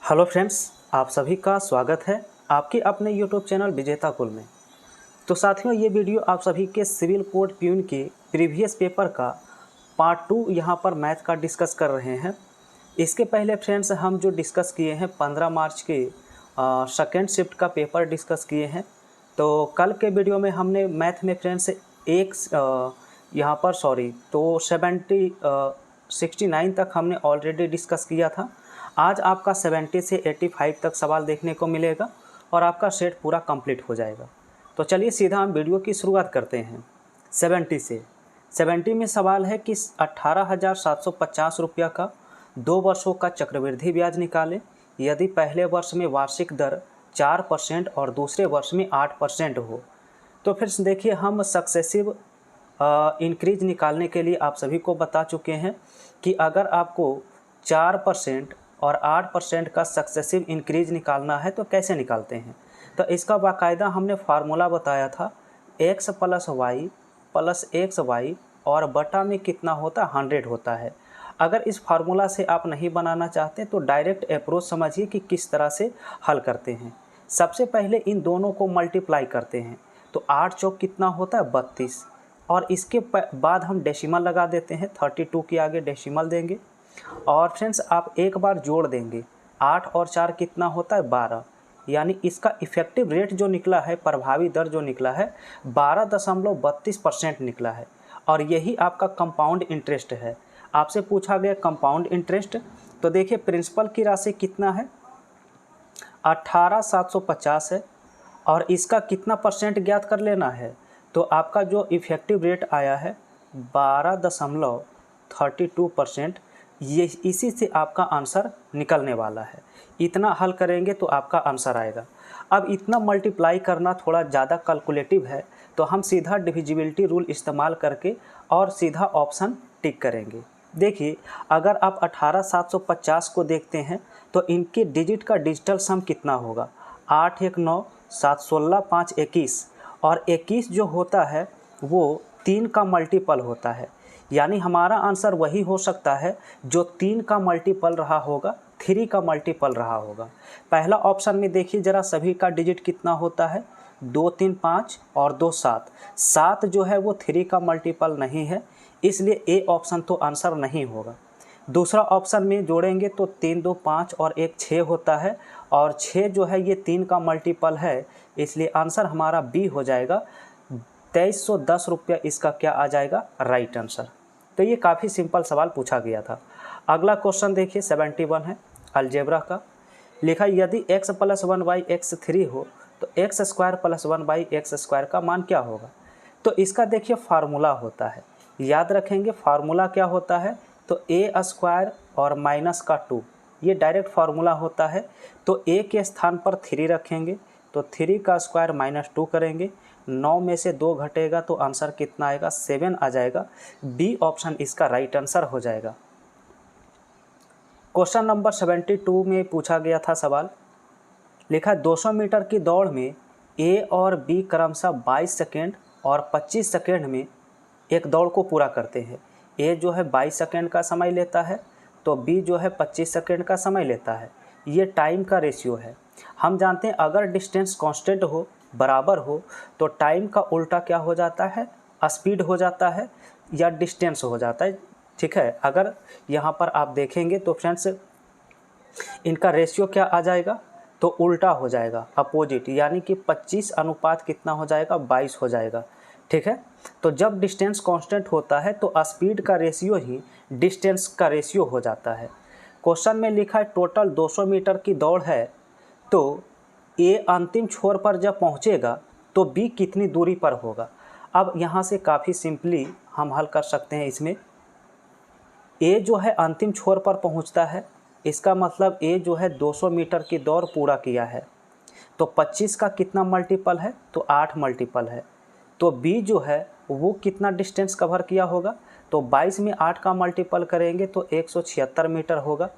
Hello friends, आप सभी का स्वागत है आपके अपने यूट्यूब चैनल विजेता कुल में। तो साथियों, ये वीडियो आप सभी के सिविल कोड प्यून के प्रीवियस पेपर का पार्ट 2 यहाँ पर मैथ का डिस्कस कर रहे हैं। इसके पहले फ्रेंड्स हम जो डिस्कस किए हैं 15 मार्च के सेकेंड शिफ्ट का पेपर डिस्कस किए हैं। तो कल के वीडियो में हमने मैथ में फ्रेंड्स यहाँ पर 69 तक हमने ऑलरेडी डिस्कस किया था। आज आपका 70 से 85 तक सवाल देखने को मिलेगा और आपका सेट पूरा कंप्लीट हो जाएगा। तो चलिए सीधा हम वीडियो की शुरुआत करते हैं 70 से। 70 में सवाल है कि 18,750 रुपया का 2 वर्षों का चक्रवृद्धि ब्याज निकालें यदि पहले वर्ष में वार्षिक दर 4% और दूसरे वर्ष में 8% हो। तो फिर देखिए, हम सक्सेसिव इंक्रीज निकालने के लिए आप सभी को बता चुके हैं कि अगर आपको 4% और 8% का सक्सेसिव इंक्रीज निकालना है तो कैसे निकालते हैं। तो इसका बाकायदा हमने फार्मूला बताया था, x plus y plus x y और बटा में कितना होता है 100 होता है। अगर इस फार्मूला से आप नहीं बनाना चाहते तो डायरेक्ट अप्रोच समझिए कि किस तरह से हल करते हैं। सबसे पहले इन दोनों को मल्टीप्लाई करते हैं तो 8 चौक कितना होता है 32 और इसके बाद हम डेसिमल लगा देते हैं, 32 के आगे डेसिमल देंगे और फ्रेंड्स आप एक बार जोड़ देंगे। 8 और 4 कितना होता है 12, यानी इसका इफ़ेक्टिव रेट जो निकला है, प्रभावी दर जो निकला है 12.32% निकला है। और यही आपका कंपाउंड इंटरेस्ट है। आपसे पूछा गया कंपाउंड इंटरेस्ट, तो देखिए प्रिंसिपल की राशि कितना है 18,750 है और इसका कितना परसेंट ज्ञात कर लेना है। तो आपका जो इफ़ेक्टिव रेट आया है 12.32%, ये इसी से आपका आंसर निकलने वाला है। इतना हल करेंगे तो आपका आंसर आएगा। अब इतना मल्टीप्लाई करना थोड़ा ज़्यादा कैलकुलेटिव है तो हम सीधा डिविजिबिलिटी रूल इस्तेमाल करके और सीधा ऑप्शन टिक करेंगे। देखिए, अगर आप 18,750 को देखते हैं तो इनके डिजिट का डिजिटल सम कितना होगा 8 1 9 7 16 5 21 और 21 जो होता है वो 3 का मल्टीपल होता है। यानी हमारा आंसर वही हो सकता है जो 3 का मल्टीपल रहा होगा, 3 का मल्टीपल रहा होगा। पहला ऑप्शन में देखिए ज़रा, सभी का डिजिट कितना होता है 2 3 5 और 2 7। 7 जो है वो 3 का मल्टीपल नहीं है, इसलिए ए ऑप्शन तो आंसर नहीं होगा। दूसरा ऑप्शन में जोड़ेंगे तो 3 2 5 और 1 6 होता है और 6 जो है ये 3 का मल्टीपल है, इसलिए आंसर हमारा बी हो जाएगा 2310 रुपया। इसका क्या आ जाएगा राइट आंसर। तो ये काफ़ी सिंपल सवाल पूछा गया था। अगला क्वेश्चन देखिए 71 है अलजेब्रा का। लिखा यदि x प्लस 1/x3 हो तो x square plus 1/x square का मान क्या होगा। तो इसका देखिए फार्मूला होता है, याद रखेंगे फार्मूला क्या होता है, तो a स्क्वायर और माइनस का 2, ये डायरेक्ट फार्मूला होता है। तो a के स्थान पर 3 रखेंगे तो 3 का स्क्वायर माइनस 2 करेंगे, 9 में से 2 घटेगा तो आंसर कितना आएगा 7 आ जाएगा। बी ऑप्शन इसका राइट आंसर हो जाएगा। क्वेश्चन नंबर 72 में पूछा गया था सवाल, लिखा 200 मीटर की दौड़ में ए और बी क्रमशः 22 सेकेंड और 25 सेकेंड में एक दौड़ को पूरा करते हैं। ए जो है 22 सेकेंड का समय लेता है तो बी जो है 25 सेकेंड का समय लेता है। ये टाइम का रेशियो है। हम जानते हैं अगर डिस्टेंस कांस्टेंट हो, बराबर हो, तो टाइम का उल्टा क्या हो जाता है, स्पीड हो जाता है या डिस्टेंस हो जाता है। ठीक है, अगर यहाँ पर आप देखेंगे तो फ्रेंड्स इनका रेशियो क्या आ जाएगा, तो उल्टा हो जाएगा, अपोजिट, यानी कि 25 अनुपात कितना हो जाएगा 22 हो जाएगा। ठीक है, तो जब डिस्टेंस कांस्टेंट होता है तो स्पीड का रेशियो ही डिस्टेंस का रेशियो हो जाता है। क्वेश्चन में लिखा है टोटल 200 मीटर की दौड़ है तो ए अंतिम छोर पर जब पहुंचेगा तो बी कितनी दूरी पर होगा। अब यहाँ से काफ़ी सिंपली हम हल कर सकते हैं। इसमें ए जो है अंतिम छोर पर पहुंचता है, इसका मतलब ए जो है 200 मीटर की दौड़ पूरा किया है तो 25 का कितना मल्टीपल है, तो 8 मल्टीपल है। तो बी जो है वो कितना डिस्टेंस कवर किया होगा, तो 22 में 8 का मल्टीपल करेंगे तो 176 मीटर होगा।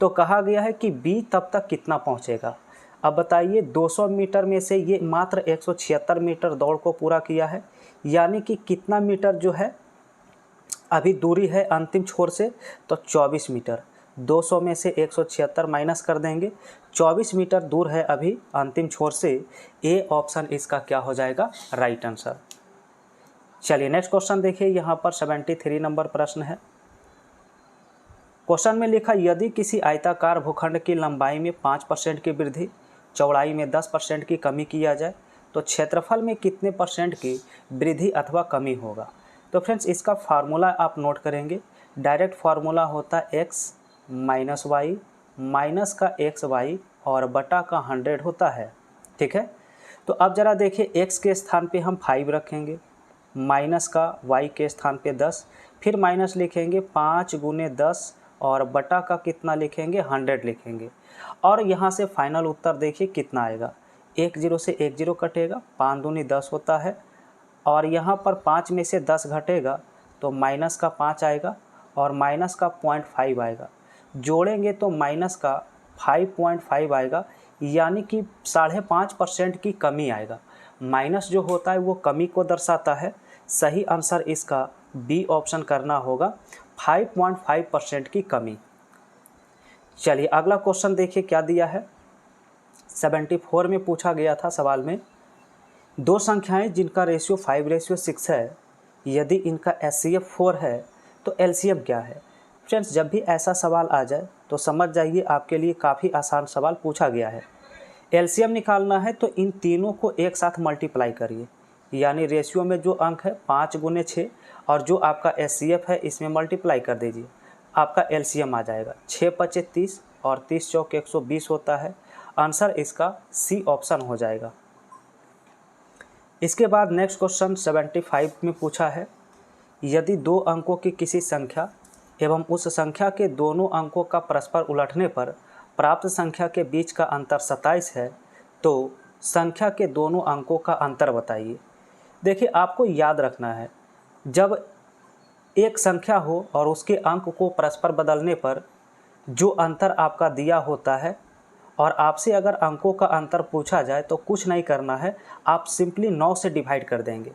तो कहा गया है कि बी तब तक कितना पहुंचेगा। अब बताइए 200 मीटर में से ये मात्र 176 मीटर दौड़ को पूरा किया है, यानी कि कितना मीटर जो है अभी दूरी है अंतिम छोर से, तो 24 मीटर। 200 में से 176 माइनस कर देंगे, 24 मीटर दूर है अभी अंतिम छोर से। ए ऑप्शन इसका क्या हो जाएगा, राइट आंसर। चलिए नेक्स्ट क्वेश्चन देखिए, यहाँ पर 73 नंबर प्रश्न है। क्वेश्चन में लिखा, यदि किसी आयताकार भूखंड की लंबाई में 5% की वृद्धि, चौड़ाई में 10% की कमी किया जाए तो क्षेत्रफल में कितने % की वृद्धि अथवा कमी होगा। तो फ्रेंड्स इसका फार्मूला आप नोट करेंगे। डायरेक्ट फार्मूला होता है x माइनस वाई माइनस का एक्स वाई और बटा का 100 होता है। ठीक है, तो अब ज़रा देखिए, x के स्थान पे हम 5 रखेंगे, माइनस का y के स्थान पे 10, फिर माइनस लिखेंगे 5 गुने 10 और बटा का कितना लिखेंगे, 100 लिखेंगे। और यहाँ से फाइनल उत्तर देखिए कितना आएगा, 1 0 से 1 0 कटेगा, 5 दूनी 10 होता है और यहाँ पर 5 में से 10 घटेगा तो माइनस का 5 आएगा और माइनस का 0.5 आएगा। जोड़ेंगे तो माइनस का 5.5 आएगा, यानी कि 5.5% की कमी आएगा। माइनस जो होता है वो कमी को दर्शाता है। सही आंसर इसका बी ऑप्शन करना होगा, 5.5% की कमी। चलिए अगला क्वेश्चन देखिए क्या दिया है। 74 में पूछा गया था सवाल में, दो संख्याएं जिनका रेशियो 5:6 है, यदि इनका HCF 4 है तो LCM क्या है। फ्रेंड्स जब भी ऐसा सवाल आ जाए तो समझ जाइए आपके लिए काफ़ी आसान सवाल पूछा गया है। LCM निकालना है तो इन तीनों को एक साथ मल्टीप्लाई करिए, यानी रेशियो में जो अंक है 5 गुने 6 और जो आपका HCF है इसमें मल्टीप्लाई कर दीजिए, आपका LCM आ जाएगा। 6 5 30 और 30 चौक 120 होता है। आंसर इसका सी ऑप्शन हो जाएगा। इसके बाद नेक्स्ट क्वेश्चन 75 में पूछा है, यदि दो अंकों की किसी संख्या एवं उस संख्या के दोनों अंकों का परस्पर उलटने पर प्राप्त संख्या के बीच का अंतर 27 है तो संख्या के दोनों अंकों का अंतर बताइए। देखिए आपको याद रखना है, जब एक संख्या हो और उसके अंक को परस्पर बदलने पर जो अंतर आपका दिया होता है और आपसे अगर अंकों का अंतर पूछा जाए तो कुछ नहीं करना है, आप सिंपली 9 से डिवाइड कर देंगे,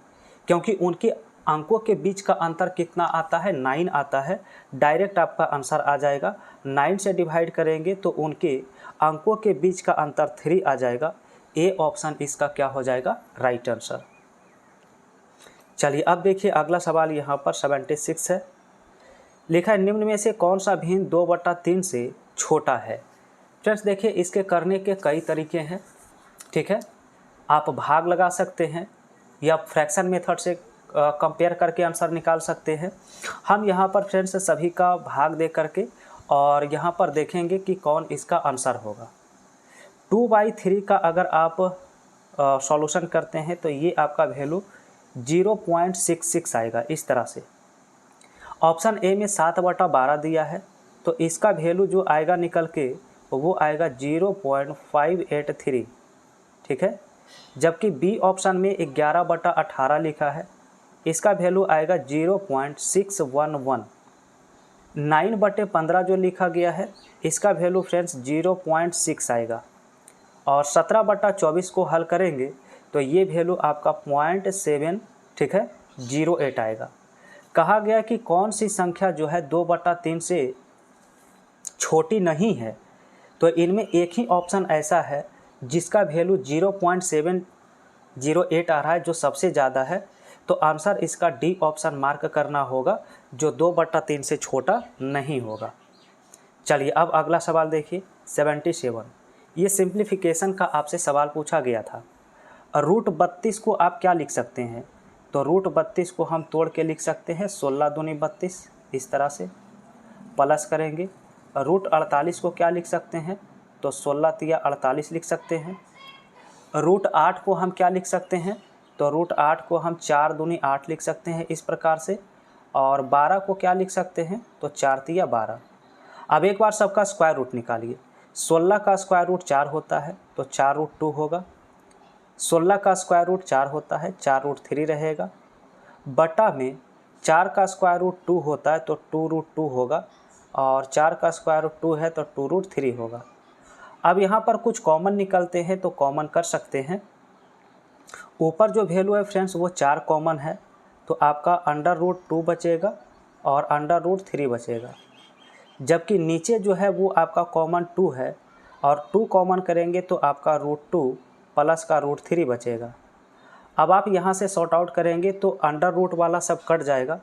क्योंकि उनके अंकों के बीच का अंतर कितना आता है, 9 आता है। डायरेक्ट आपका आंसर आ जाएगा। 9 से डिवाइड करेंगे तो उनके अंकों के बीच का अंतर 3 आ जाएगा। ए ऑप्शन इसका क्या हो जाएगा, राइट आंसर। चलिए अब देखिए अगला सवाल यहाँ पर 76 है। लिखा है, निम्न में से कौन सा भिन्न 2/3 से छोटा है। फ्रेंड्स देखिए इसके करने के कई तरीके हैं। ठीक है, आप भाग लगा सकते हैं या फ्रैक्शन मेथड से कंपेयर करके आंसर निकाल सकते हैं। हम यहाँ पर फ्रेंड्स सभी का भाग दे करके और यहाँ पर देखेंगे कि कौन इसका आंसर होगा। 2/3 का अगर आप सॉल्यूशन करते हैं तो ये आपका वैल्यू 0.66 आएगा इस तरह से। ऑप्शन ए में 7/12 दिया है तो इसका वैल्यू जो आएगा निकल के वो आएगा 0.583। ठीक है, जबकि बी ऑप्शन में 11/18 लिखा है, इसका वैल्यू आएगा 0.611। 9/15 जो लिखा गया है इसका वैल्यू फ्रेंड्स 0.6 आएगा और 17/24 को हल करेंगे तो ये वैल्यू आपका 0.7 ठीक है 08 आएगा। कहा गया कि कौन सी संख्या जो है 2/3 से छोटी नहीं है, तो इनमें एक ही ऑप्शन ऐसा है जिसका वैल्यू 0.708 आ रहा है, जो सबसे ज़्यादा है। तो आंसर इसका डी ऑप्शन मार्क करना होगा, जो 2/3 से छोटा नहीं होगा। चलिए अब अगला सवाल देखिए 77। ये सिंप्लीफिकेशन का आपसे सवाल पूछा गया था। √32 को आप क्या लिख सकते हैं, तो √32 को हम तोड़ के लिख सकते हैं 16 दूनी 32 इस तरह से, प्लस करेंगे। √48 को क्या लिख सकते हैं, तो 16 तिया 48 लिख सकते हैं। √8 को हम क्या लिख सकते हैं, तो √8 को हम 4 दूनी 8 लिख सकते हैं इस प्रकार से। और 12 को क्या लिख सकते हैं, तो 4 तिया 12। अब एक बार सबका स्क्वायर रूट निकालिए। 16 का स्क्वायर रूट 4 होता है तो 4√2 होगा। 16 का स्क्वायर रूट 4 होता है, 4√3 रहेगा। बटा में 4 का स्क्वायर रूट 2 होता है तो 2√2 होगा और 4 का स्क्वायर रूट 2 है तो 2√3 होगा। अब यहाँ पर कुछ कॉमन निकलते हैं तो कॉमन कर सकते हैं। ऊपर जो वैल्यू है फ्रेंड्स वो 4 कॉमन है तो आपका √2 बचेगा और √3 बचेगा। जबकि नीचे जो है वो आपका कॉमन 2 है और 2 कॉमन करेंगे तो आपका √2 प्लस का √3 बचेगा। अब आप यहाँ से सॉर्ट आउट करेंगे तो अंडर रूट वाला सब कट जाएगा।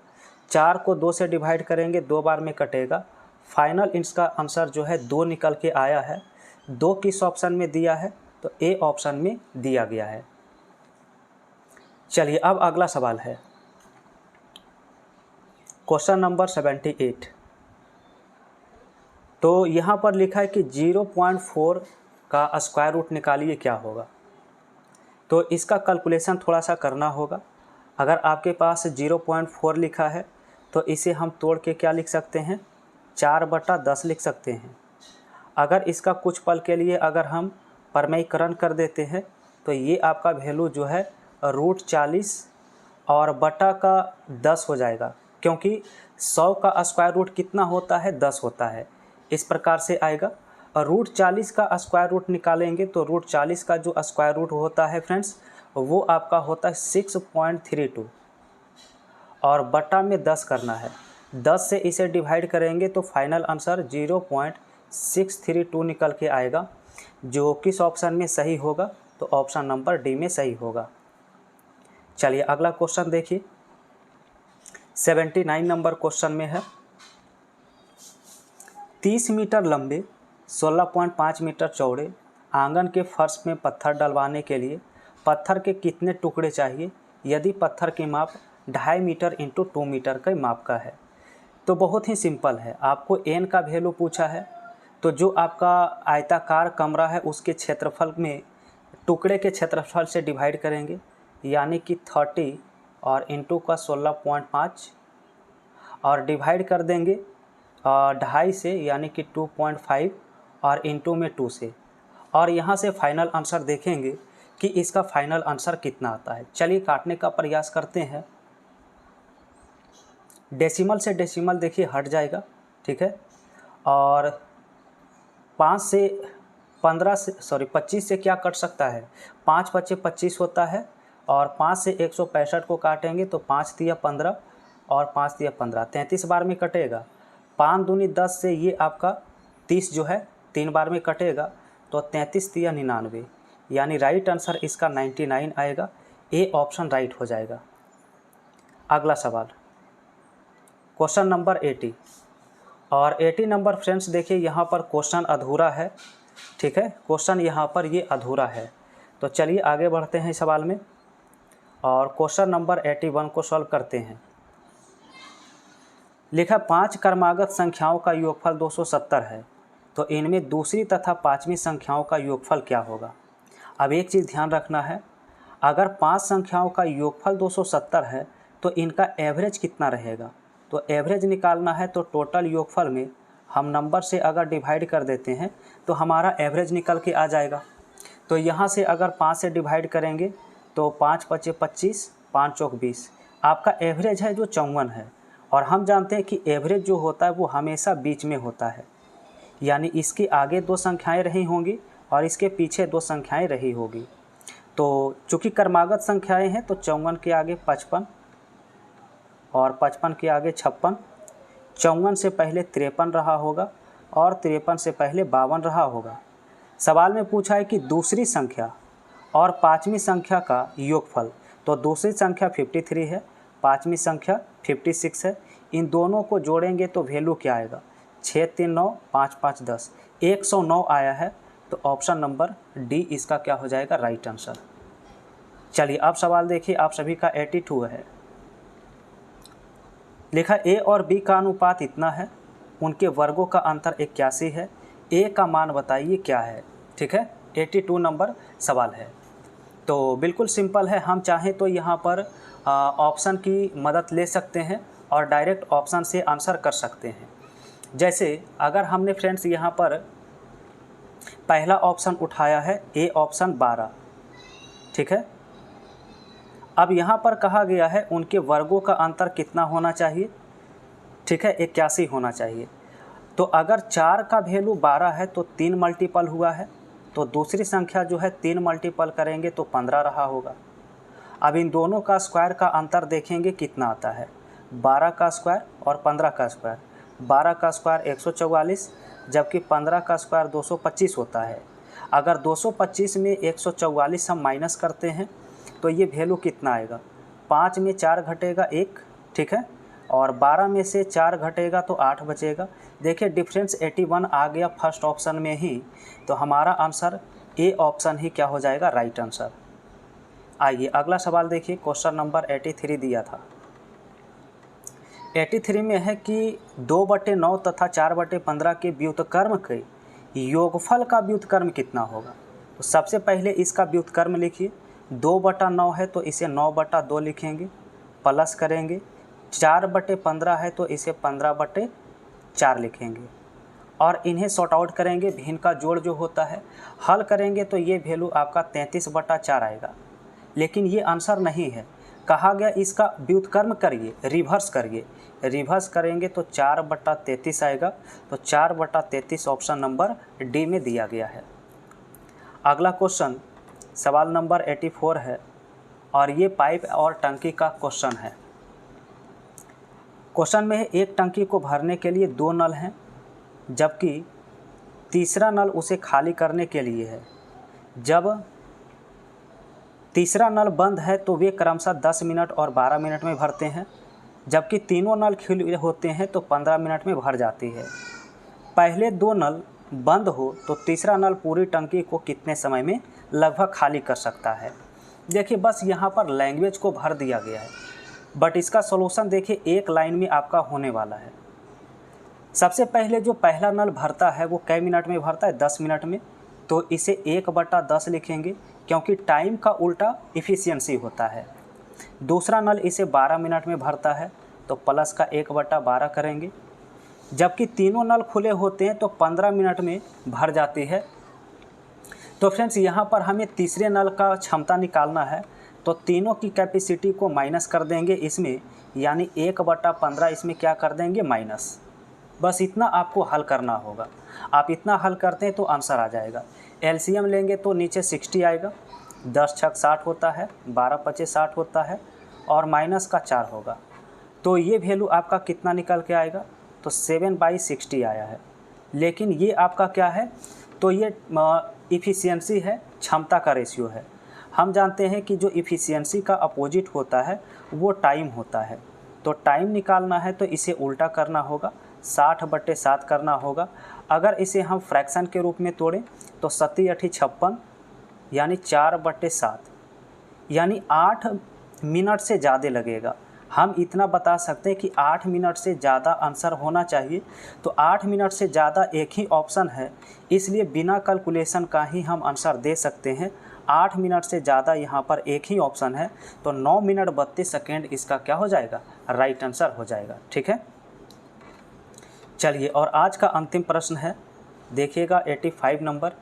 4 को 2 से डिवाइड करेंगे, 2 बार में कटेगा। फाइनल इसका आंसर जो है 2 निकल के आया है। 2 किस ऑप्शन में दिया है? तो ए ऑप्शन में दिया गया है। चलिए अब अगला सवाल है क्वेश्चन नंबर 78। तो यहाँ पर लिखा है कि 0.4 का स्क्वायर रूट निकालिए, क्या होगा? तो इसका कैलकुलेशन थोड़ा सा करना होगा। अगर आपके पास 0.4 लिखा है तो इसे हम तोड़ के क्या लिख सकते हैं? 4/10 लिख सकते हैं। अगर इसका कुछ पल के लिए अगर हम परमेयीकरण कर देते हैं तो ये आपका वैल्यू जो है √40 और बटा का 10 हो जाएगा, क्योंकि 100 का स्क्वायर रूट कितना होता है? 10 होता है। इस प्रकार से आएगा। और √40 का स्क्वायर रूट निकालेंगे तो √40 का जो स्क्वायर रूट होता है फ्रेंड्स वो आपका होता है 6.32 और बटा में 10 करना है। 10 से इसे डिवाइड करेंगे तो फाइनल आंसर 0.632 निकल के आएगा, जो किस ऑप्शन में सही होगा? तो ऑप्शन नंबर डी में सही होगा। चलिए अगला क्वेश्चन देखिए। 79 नंबर क्वेश्चन में है 30 मीटर लंबे 16.5 मीटर चौड़े आंगन के फर्श में पत्थर डलवाने के लिए पत्थर के कितने टुकड़े चाहिए यदि पत्थर की माप 2.5 मीटर इंटू 2 मीटर के माप का है? तो बहुत ही सिंपल है। आपको एन का वैल्यू पूछा है, तो जो आपका आयताकार कमरा है उसके क्षेत्रफल में टुकड़े के क्षेत्रफल से डिवाइड करेंगे, यानी कि 30 और इंटू का 16.5 और डिवाइड कर देंगे 2.5 से, यानी कि 2.5 और इंटू में 2 से, और यहाँ से फाइनल आंसर देखेंगे कि इसका फाइनल आंसर कितना आता है। चलिए काटने का प्रयास करते हैं। डेसिमल से डेसिमल देखिए हट जाएगा, ठीक है। और 25 से क्या कट सकता है? 5 × 5 = 25 होता है और 5 से 165 को काटेंगे तो 5 × 3 = 15 और 5 × 3 = 15, 33 बार में कटेगा। 5 दूनी 10 से ये आपका 30 जो है 3 बार में कटेगा, तो 33 × 3 = 99, यानी राइट आंसर इसका 99 आएगा। ए ऑप्शन राइट हो जाएगा। अगला सवाल क्वेश्चन नंबर 80 और 80 नंबर फ्रेंड्स देखिए यहाँ पर क्वेश्चन अधूरा है, ठीक है। क्वेश्चन यहाँ पर ये अधूरा है। तो चलिए आगे बढ़ते हैं सवाल में और क्वेश्चन नंबर 81 को सॉल्व करते हैं। लिखा 5 क्रमागत संख्याओं का योगफल 270 है, तो इनमें दूसरी तथा पांचवी संख्याओं का योगफल क्या होगा? अब एक चीज़ ध्यान रखना है, अगर 5 संख्याओं का योगफल 270 है तो इनका एवरेज कितना रहेगा? तो एवरेज निकालना है तो टोटल योगफल में हम नंबर से अगर डिवाइड कर देते हैं तो हमारा एवरेज निकल के आ जाएगा। तो यहाँ से अगर 5 से डिवाइड करेंगे तो 5 × 5 = 25, 5 × 4 = 20, आपका एवरेज है जो 54 है। और हम जानते हैं कि एवरेज जो होता है वो हमेशा बीच में होता है, यानी इसके आगे 2 संख्याएँ रही होंगी और इसके पीछे 2 संख्याएँ रही होगी। तो चूँकि क्रमागत संख्याएँ हैं तो 54 के आगे 55 और 55 के आगे 56, 54 से पहले 53 रहा होगा और 53 से पहले 52 रहा होगा। सवाल में पूछा है कि दूसरी संख्या और पांचवी संख्या का योगफल, तो दूसरी संख्या 53 है, पांचवी संख्या 56 है। इन दोनों को जोड़ेंगे तो वैल्यू क्या आएगा? 6 × 3 = 9, 5 × 5 = 10, 109 आया है। तो ऑप्शन नंबर डी इसका क्या हो जाएगा? Right answer. चलिए अब सवाल देखिए, आप सभी का 82 है। लिखा ए और बी का अनुपात इतना है, उनके वर्गों का अंतर 81 है, ए का मान बताइए क्या है? ठीक है, 82 नंबर सवाल है। तो बिल्कुल सिंपल है, हम चाहें तो यहाँ पर ऑप्शन की मदद ले सकते हैं और डायरेक्ट ऑप्शन से आंसर कर सकते हैं। जैसे अगर हमने फ्रेंड्स यहाँ पर पहला ऑप्शन उठाया है ए ऑप्शन 12, ठीक है। अब यहाँ पर कहा गया है उनके वर्गों का अंतर कितना होना चाहिए? ठीक है, 81 होना चाहिए। तो अगर 4 का वैल्यू 12 है तो 3 मल्टीपल हुआ है, तो दूसरी संख्या जो है 3 मल्टीपल करेंगे तो 15 रहा होगा। अब इन दोनों का स्क्वायर का अंतर देखेंगे कितना आता है, 12 का स्क्वायर और 15 का स्क्वायर। 12 का स्क्वायर 144, जबकि 15 का स्क्वायर 225 होता है। अगर 225 में 144 हम माइनस करते हैं तो ये वैल्यू कितना आएगा, 5 में 4 घटेगा 1, ठीक है, और 12 में से 4 घटेगा तो 8 बचेगा। देखिए डिफरेंस 81 आ गया फर्स्ट ऑप्शन में ही, तो हमारा आंसर ए ऑप्शन ही क्या हो जाएगा, राइट आंसर। आइए अगला सवाल देखिए, क्वेश्चन नंबर 83 दिया था। 83 में है कि 2/9 तथा 4/15 के व्युत्क्रम के योगफल का व्युत्क्रम कितना होगा। तो सबसे पहले इसका व्युत्क्रम लिखिए, 2/9 है तो इसे 9/2 लिखेंगे, प्लस करेंगे, 4/15 है तो इसे 15/4 लिखेंगे, और इन्हें सॉर्ट आउट करेंगे, भिन्न का जोड़ जो होता है हल करेंगे तो ये वैल्यू आपका 33/4 आएगा। लेकिन ये आंसर नहीं है, कहा गया इसका व्युत्क्रम करिए, रिवर्स करिए, रिवर्स करेंगे तो 4/33 आएगा। तो 4/33 ऑप्शन नंबर डी में दिया गया है। अगला क्वेश्चन सवाल नंबर 84 है, और ये पाइप और टंकी का क्वेश्चन है। क्वेश्चन में है एक टंकी को भरने के लिए 2 नल हैं, जबकि तीसरा नल उसे खाली करने के लिए है। जब तीसरा नल बंद है तो वे क्रमशः 10 मिनट और 12 मिनट में भरते हैं, जबकि तीनों नल खुले होते हैं तो 15 मिनट में भर जाती है। पहले 2 नल बंद हो तो तीसरा नल पूरी टंकी को कितने समय में लगभग खाली कर सकता है। देखिए बस यहाँ पर लैंग्वेज को भर दिया गया है, बट इसका सॉल्यूशन देखिए एक लाइन में आपका होने वाला है। सबसे पहले जो पहला नल भरता है वो कै मिनट में भरता है, 10 मिनट में, तो इसे 1/10 लिखेंगे, क्योंकि टाइम का उल्टा इफ़िशियंसी होता है। दूसरा नल इसे 12 मिनट में भरता है तो प्लस का 1/12 करेंगे, जबकि तीनों नल खुले होते हैं तो 15 मिनट में भर जाती है। तो फ्रेंड्स यहाँ पर हमें तीसरे नल का क्षमता निकालना है, तो तीनों की कैपेसिटी को माइनस कर देंगे इसमें, यानी 1/15 इसमें क्या कर देंगे, माइनस। बस इतना आपको हल करना होगा। आप इतना हल करते हैं तो आंसर आ जाएगा। एलसीएम लेंगे तो नीचे 60 आएगा, 10 छक 60 होता है, 12 पचे 60 होता है, और माइनस का 4 होगा। तो ये वैल्यू आपका कितना निकल के आएगा, तो 7/60 आया है। लेकिन ये आपका क्या है, तो ये इफ़िशियंसी है, क्षमता का रेशियो है। हम जानते हैं कि जो इफ़िशियंसी का अपोजिट होता है वो टाइम होता है। तो टाइम निकालना है तो इसे उल्टा करना होगा, 60/7 करना होगा। अगर इसे हम फ्रैक्शन के रूप में तोड़ें तो 7×8 = 56, यानी 4/7, यानी 8 मिनट से ज़्यादा लगेगा। हम इतना बता सकते हैं कि 8 मिनट से ज़्यादा आंसर होना चाहिए। तो 8 मिनट से ज़्यादा एक ही ऑप्शन है, इसलिए बिना कैलकुलेशन का ही हम आंसर दे सकते हैं। 8 मिनट से ज़्यादा यहाँ पर एक ही ऑप्शन है, तो 9 मिनट 32 सेकेंड इसका क्या हो जाएगा, राइट आंसर हो जाएगा। ठीक है, चलिए और आज का अंतिम प्रश्न है, देखिएगा 85 नंबर।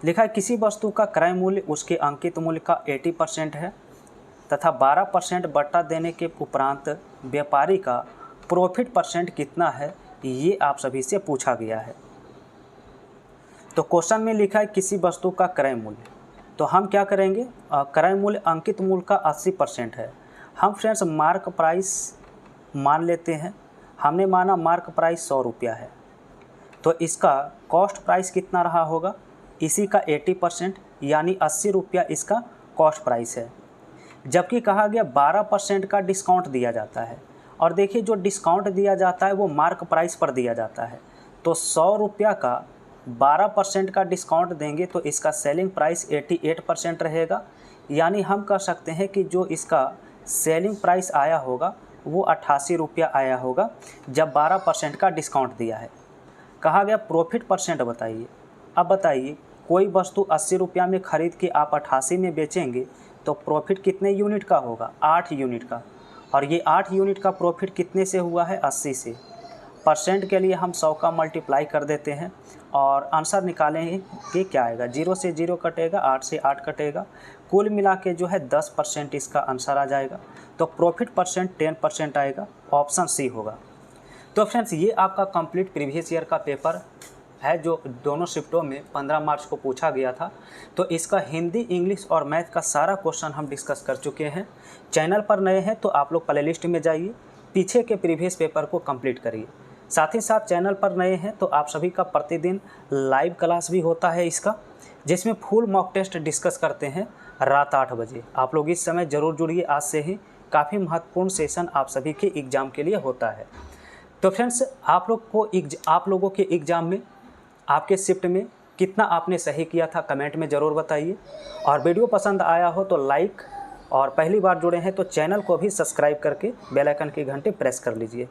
लिखा है किसी वस्तु का क्रय मूल्य उसके अंकित मूल्य का 80% है तथा 12% बट्टा देने के उपरांत व्यापारी का प्रॉफिट परसेंट कितना है, ये आप सभी से पूछा गया है। तो क्वेश्चन में लिखा है किसी वस्तु का क्रय मूल्य, तो हम क्या करेंगे, क्रय मूल्य अंकित मूल्य का 80% है। हम फ्रेंड्स मार्क प्राइस मान लेते हैं। हमने माना मार्क प्राइस 100 रुपया है, तो इसका कॉस्ट प्राइस कितना रहा होगा, इसी का 80%, यानी 80 रुपया इसका कॉस्ट प्राइस है। जबकि कहा गया 12% का डिस्काउंट दिया जाता है, और देखिए जो डिस्काउंट दिया जाता है वो मार्क प्राइस पर दिया जाता है। तो 100 रुपया का 12% का डिस्काउंट देंगे तो इसका सेलिंग प्राइस 88% रहेगा, यानी हम कह सकते हैं कि जो इसका सेलिंग प्राइस आया होगा वो 88 रुपया आया होगा जब 12% का डिस्काउंट दिया है। कहा गया प्रॉफिट परसेंट बताइए। अब बताइए कोई वस्तु 80 रुपया में ख़रीद के आप 88 में बेचेंगे तो प्रॉफिट कितने यूनिट का होगा, 8 यूनिट का, और ये 8 यूनिट का प्रॉफिट कितने से हुआ है, 80 से। परसेंट के लिए हम 100 का मल्टीप्लाई कर देते हैं और आंसर निकालेंगे कि क्या आएगा, 0 से 0 कटेगा, 8 से 8 कटेगा, कुल मिला के जो है 10% इसका आंसर आ जाएगा। तो प्रॉफिट परसेंट 10% आएगा, ऑप्शन सी होगा। तो फ्रेंड्स ये आपका कंप्लीट प्रीवियस ईयर का पेपर है जो दोनों शिफ्टों में 15 मार्च को पूछा गया था। तो इसका हिंदी, इंग्लिश और मैथ का सारा क्वेश्चन हम डिस्कस कर चुके हैं। चैनल पर नए हैं तो आप लोग प्लेलिस्ट में जाइए, पीछे के प्रीवियस पेपर को कंप्लीट करिए। साथ ही साथ चैनल पर नए हैं तो आप सभी का प्रतिदिन लाइव क्लास भी होता है इसका, जिसमें फुल मॉक टेस्ट डिस्कस करते हैं रात 8 बजे। आप लोग इस समय ज़रूर जुड़िए, आज से ही काफ़ी महत्वपूर्ण सेशन आप सभी के एग्ज़ाम के लिए होता है। तो फ्रेंड्स, आप लोगों के एग्ज़ाम में आपके शिफ्ट में कितना आपने सही किया था कमेंट में ज़रूर बताइए। और वीडियो पसंद आया हो तो लाइक, और पहली बार जुड़े हैं तो चैनल को भी सब्सक्राइब करके बेल आइकन की घंटी प्रेस कर लीजिए।